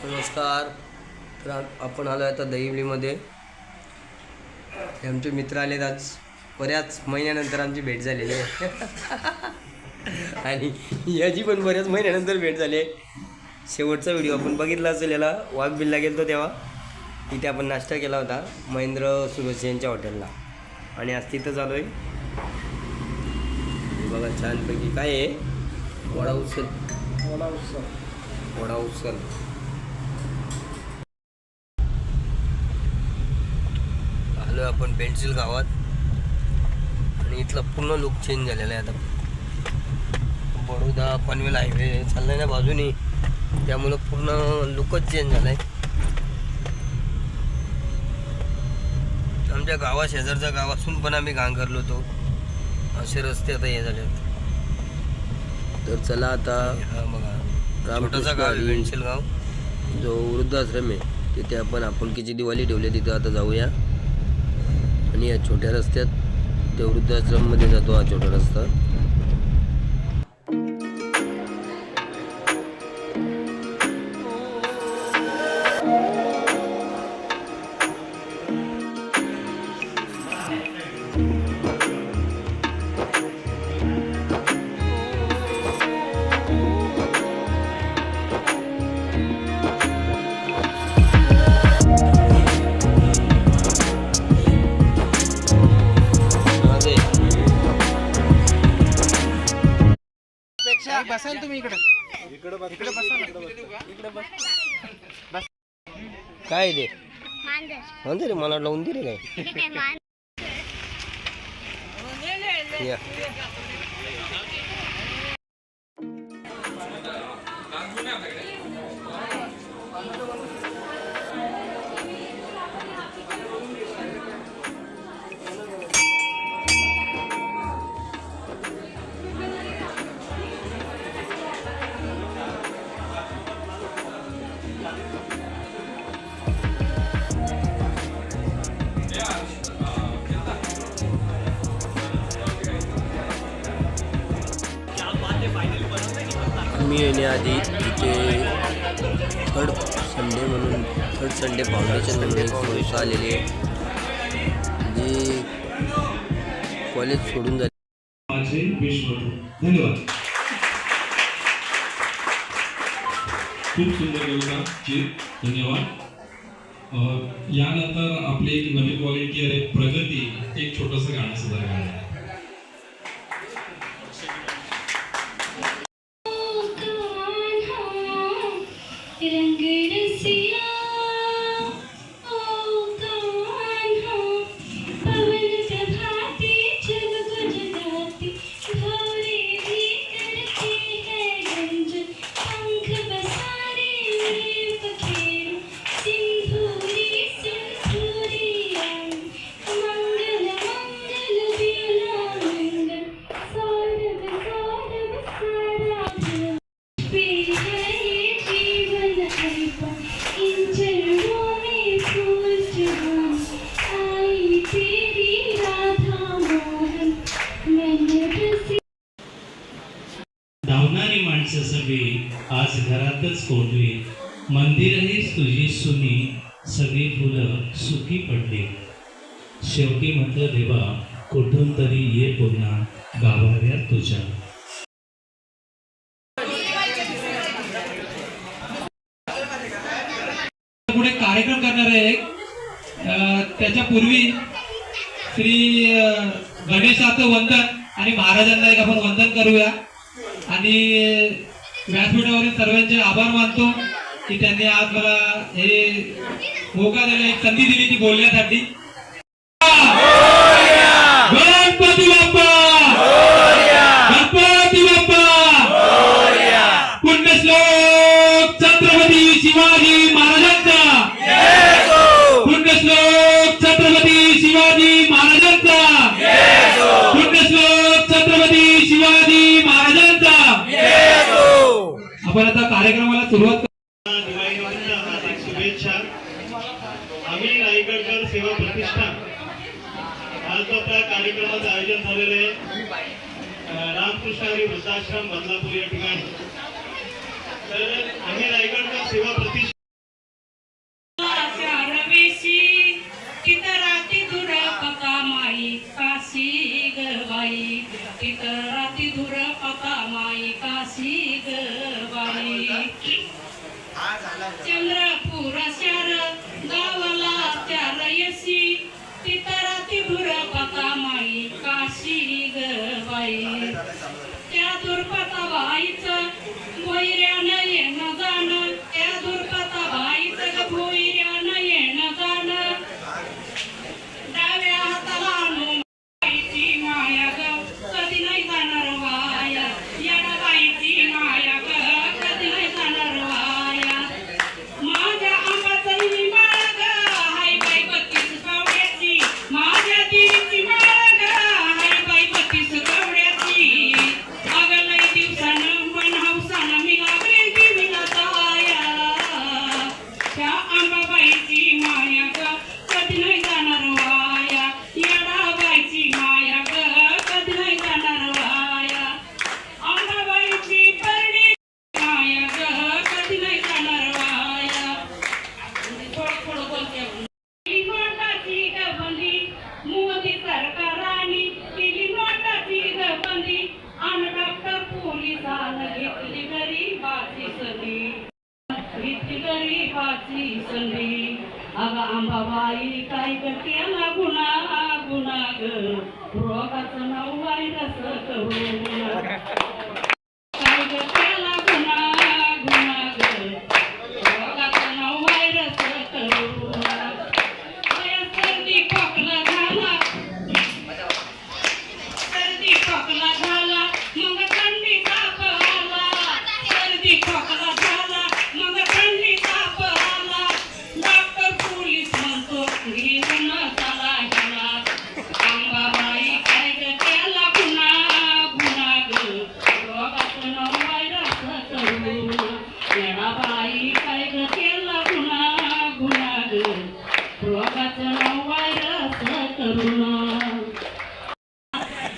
नमस्कार. तर आपण आलो आहे आता दहिवलीमध्ये. आमचे मित्र आलेत. आज बऱ्याच महिन्यानंतर आमची भेट झालेली आहे आणि याची पण बऱ्याच महिन्यानंतर भेट झाली आहे. शेवटचा व्हिडिओ आपण बघितला असेल, याला वाघबिलला गेलो तेव्हा तिथे आपण नाश्ता केला होता महेंद्र सुरज यांच्या हॉटेलला, आणि आज तिथं चालू आहे. बघा छानपैकी काय आहे, वडा उचल आलो आपण पेन्सिल गावात, आणि इथला पूर्ण लुक चेंज झालेला आहे. आता बडोदा पनवेल हायवे चाललाय ना बाजूनी, त्यामुळं पूर्ण लुकच चेंज झालाय. आमच्या गावा शेजारच्या गावातून पण आम्ही घांगरलो होतो. असे रस्ते आता हे झाले. तर चला आता बघा, छोटासा गाव आहे पेन्सिल गाव, जो वृद्धाश्रम आहे तिथे आपण आपुलकीची दिवाळी ठेवली. तिथं आता जाऊया, आणि या छोट्या रस्त्यात त्या वृद्धाश्रममध्ये जातो. हा छोटा रस्ता. बसाल तुम्ही इकडे बस. काय ते म्हणते रे, मला लावून दे रे काय. या मी येण्याआधी इथे थर्ड संडे फाउंडेशन म्हणून एक संस्था आलेली आहे, जी कॉलेज सोडून झाली. धन्यवाद. खूप सुंदर योगदान. धन्यवाद. यानंतर आपले एक नवीन व्हॉलेंटियर आहे प्रगती, एक छोटंसं गाणं सुद्धा गाणं. धावणारी माणसं सगळी आज घरातच कोंडली, मंदिरही तुझी सुनी, सगळी फुलं सुखी पडली. शेवटी म्हटलं देवा, कुठून तरी ये पुन्हा गाभाऱ्यात तुझ्या. पुढे कार्यक्रम करणार आहे. त्याच्यापूर्वी श्री गणेशाचं वंदन आणि महाराजांना एक आपण वंदन करूया, आणि व्यासपीठावरील सर्वांचे आभार मानतो की त्यांनी आज मला हे मोका दिला, एक संधी दिली ती बोलण्यासाठी. गणपती बाप्पा, गणपती बाप्पा. पुण्यश्लोक छत्रपती शिवाजी महाराजांचा, पुण्यश्लोक छत्रपती शिवाजी महाराजांचा, पुण्यश्लोक छत्रपती शिवाजी महाराजांचा. आपण आता कार्यक्रमाला सुरुवात करू. दिवाळीनिमित्त हार्दिक शुभेच्छा. आम्ही रायगडकर सेवा प्रतिष्ठान आज त्या कार्यक्रमाचं आयोजन झालेलं आहे. रामकृष्ण हरी वृद्धाश्रम बदलापूर या ठिकाणी. तर आम्ही रायगडकर सेवा प्रतिष्ठान ग बाई चंद्रपूर शहर गावाला चार यशी तितारा तिधुर पता माई काशी ग बाई त्या दुर्पता बाईचं भोईऱ्यानं येणं जाणं त्या दुर्पता बाईचं भोईऱ्यानं येणं जाणं डाव्या हाताला आणून बाईची माया ग कधी नाही जाणार वाया येणं बाईची माया ग कधी नाही जाणार वाया माझ्या आंबाचं माळ ग हाय बाई 32 कावड्याची माझ्या दिरीची माळ ग हाय बाई 32 कावड्याची अगं लई दिवसानं मन हौसानं मी लागले देवीला जाया त्या आंबाबाईची माया ग कधी नाही जाणार वाया येडाबाईची माया ग कधी नाही जाणार वाया आंबाबाईची परडी माया ग कधी नाही जाणार वाया थोडं बोलते केली नोटाची ग बंदी मोदी सरकाराने केली नोटाची ग बंदी आणि डॉक्टर पोलिसानं घेतली गरीबाची संधी घेतली गरीबाची संधी अगं आंबाबाई काय ग केला गुन्हा गुन्हा ग रोगाचं नाव व्हायरस करू काय ग केला गुन्हा गुन्हा ग रोगाचं नाव व्हायरस करू सर्दी खोकला झाला सर्दी खोकला झाला मग थंडी ताप आला सर्दी खोकला झाला मग थंडी ताप आला डॉक्टर पोलीस म्हणतो घेऊन चला ह्याला आंबाबाई काय ग केला गुन्हा गुन्हा ग रोगाचं नाव व्हायरस करू येडाबाई काय ग केला गुन्हा गुन्हा ग रोगाचं नाव व्हायरस करू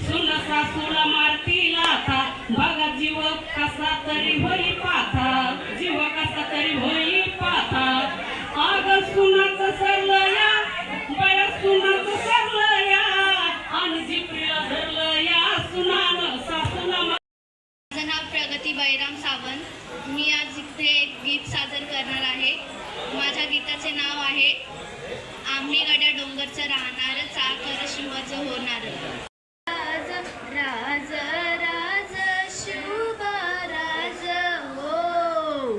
सुन सासूला मारती लाथा बघा जीव कसा तरी होई पाथा जीव कसा तरी होई पाथा आग सुनाचं सरलं या बया सुनाचं सरलं या आणि जिपरीला धरलं या सुनानं सासूला माझं नाव प्रगती बैराम सावंत. मी आज इथे एक गीत सादर करणार आहे. माझ्या गीताचे नाव आहे आम्ही गड्या डोंगरचं राहणार चाकर शिवाचं होणार. राज राज राज शुभ राज हो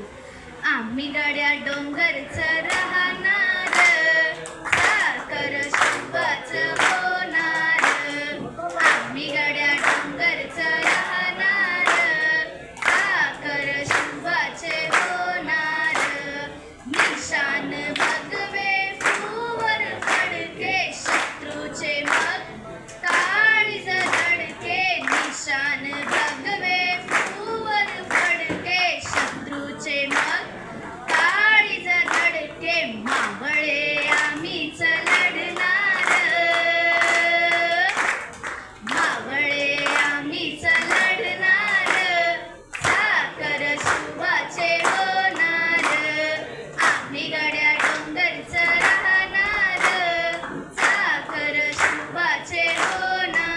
आम्ही गड्या डोंगरचं राहणार चाकर शिवाचं होणार. आम्ही गड्या डोंगरचं राहणार चाकर शिवाचे होणार. निशान भगवे फुवर फडके शत्रूचे मग काळीज धडके. निशान भगवे फुवर फडके शत्रूचे मग काळीज धडके. मावळे आम्हीच लढणार मावळे आम्हीच लढणार साकर शिवाचे होणार. आम्ही गड्या डोंगरचं राहणार साकर शिवाचे होणार.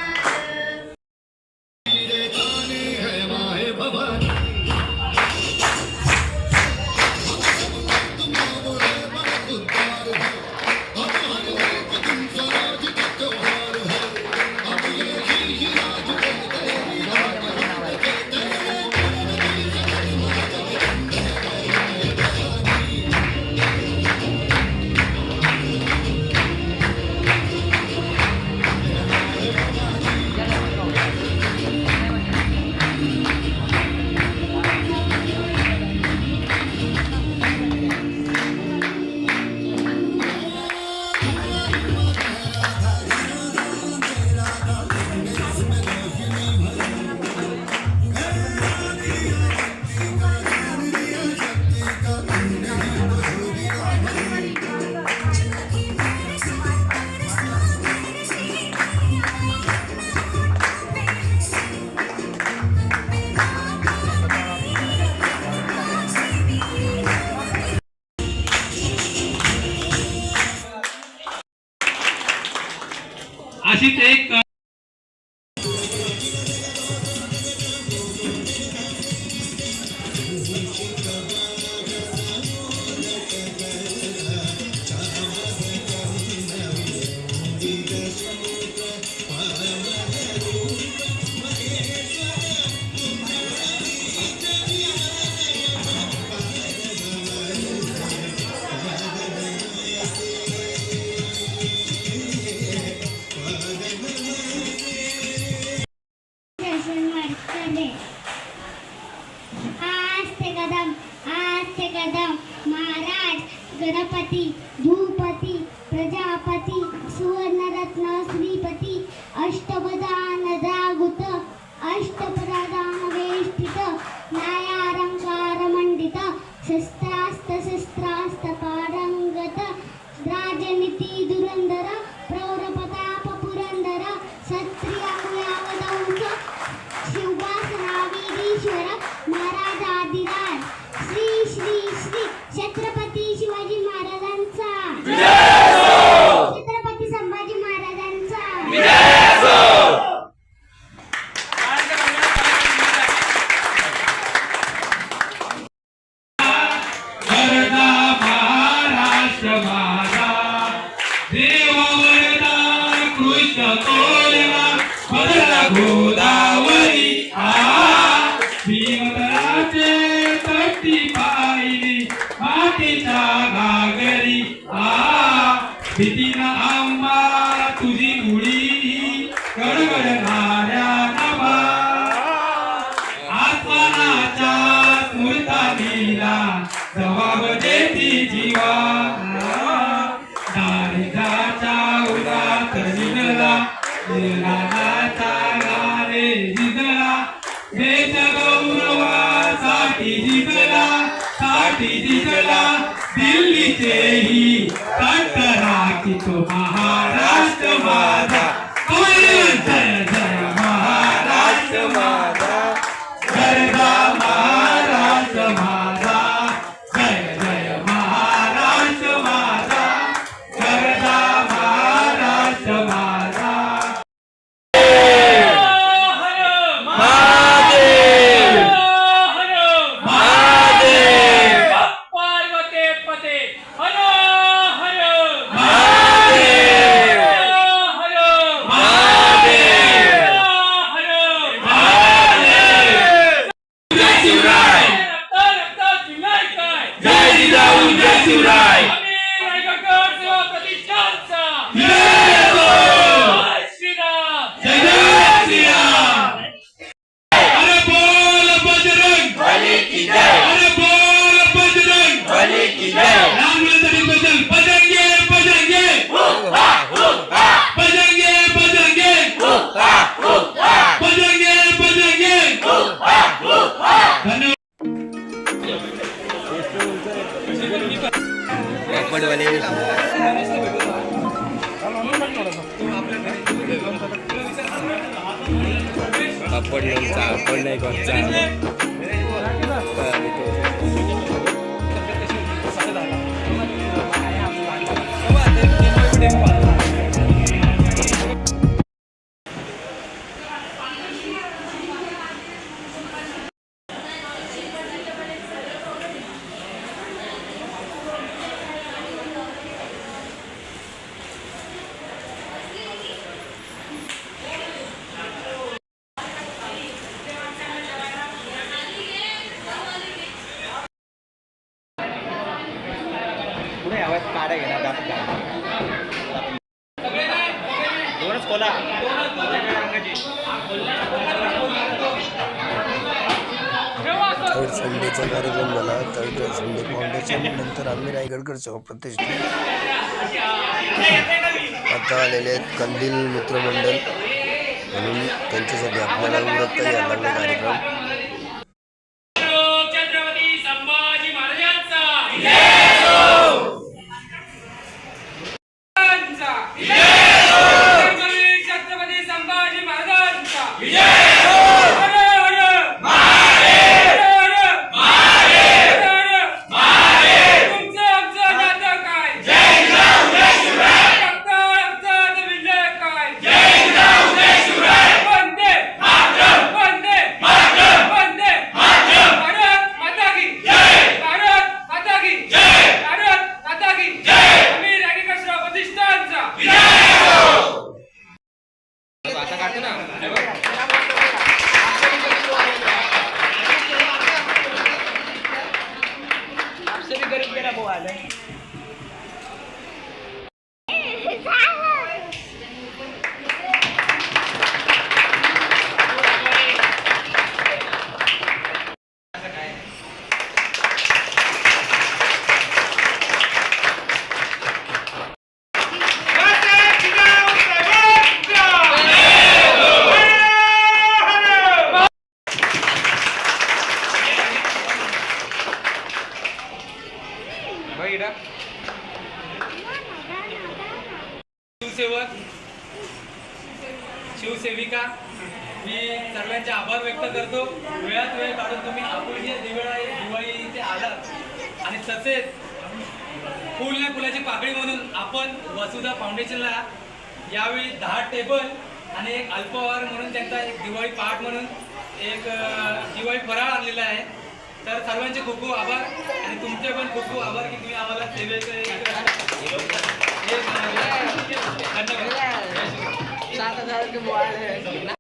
अशीच एक गणपती धूपती प्रजापती सुवर्णरत्न श्रीपती अष्टपदानदागुत अष्टप्रधानवेष्टित न्यायालंकारमंडित शस्त्रास्त्र पारंगत राजनीती धुरंधर प्रौरप्रताप पुरंदर क्षत्रियांगुयावदंस शिवबासनावीरीश्वर महाराजाधिराज श्री श्री श्री छत्रपती शिवाजी महाराजांचा छत्रपती संभाजी महाराजांचा वरदा महाराष्ट्र माझा देव वरदा कृष्ण तोरणा वरदा गोदावरी भीमराचे तटी पाहिली मातीच्या घागरी भीतीनं आम्हा तुझी गुढी गडगडणाऱ्या नभा आत्मानाच्या स्मृता दिला जबाब देती जीवा दारिद्राच्या उदात निघला निर्गानाचा गारे जिंकला देश गौरवासाठी जिंकला दिल्लीचेही कंटरा की तो महाराष्ट्र माझा जय जय महाराष्ट्र माझा गरजा महाराष्ट्र माझा जय जय महाराष्ट्र माझा गरजा महाराष्ट्र माझा पापड लोणचा आपण नाही थर्ड संडेचा कार्यक्रम झाला. थर्ड संडे फाउंडेशन नंतर आम्ही रायगडकर सेवा प्रतिष्ठान आता आलेले आहेत कंदील मित्रमंडळ म्हणून त्यांच्यासाठी आपल्याला उरकता यायला लागला कार्यक्रम. छत्रपती संभाजी महाराजांचा छत्रपती संभाजी महाराजांचा इकडं शिवसेवक शिवसेविका मी सर्वांचे आभार व्यक्त करतो. वेळात वेळ काढून तुम्ही आपुलकी दिवाळी इथे आलात. आणि तसेच फुल नाही फुलाची पाकळी म्हणून आपण वसुधा फाउंडेशनला यावेळी 10 टेबल आणि एक अल्पहार म्हणून त्यांचा एक दिवाळी पाठ म्हणून एक दिवाळी फराळ आणलेला आहे. तर सर्वांचे खूप खूप आभार आणि तुमचे पण खूप खूप आभार की तुम्ही आम्हाला सेवेचे धन्यवाद.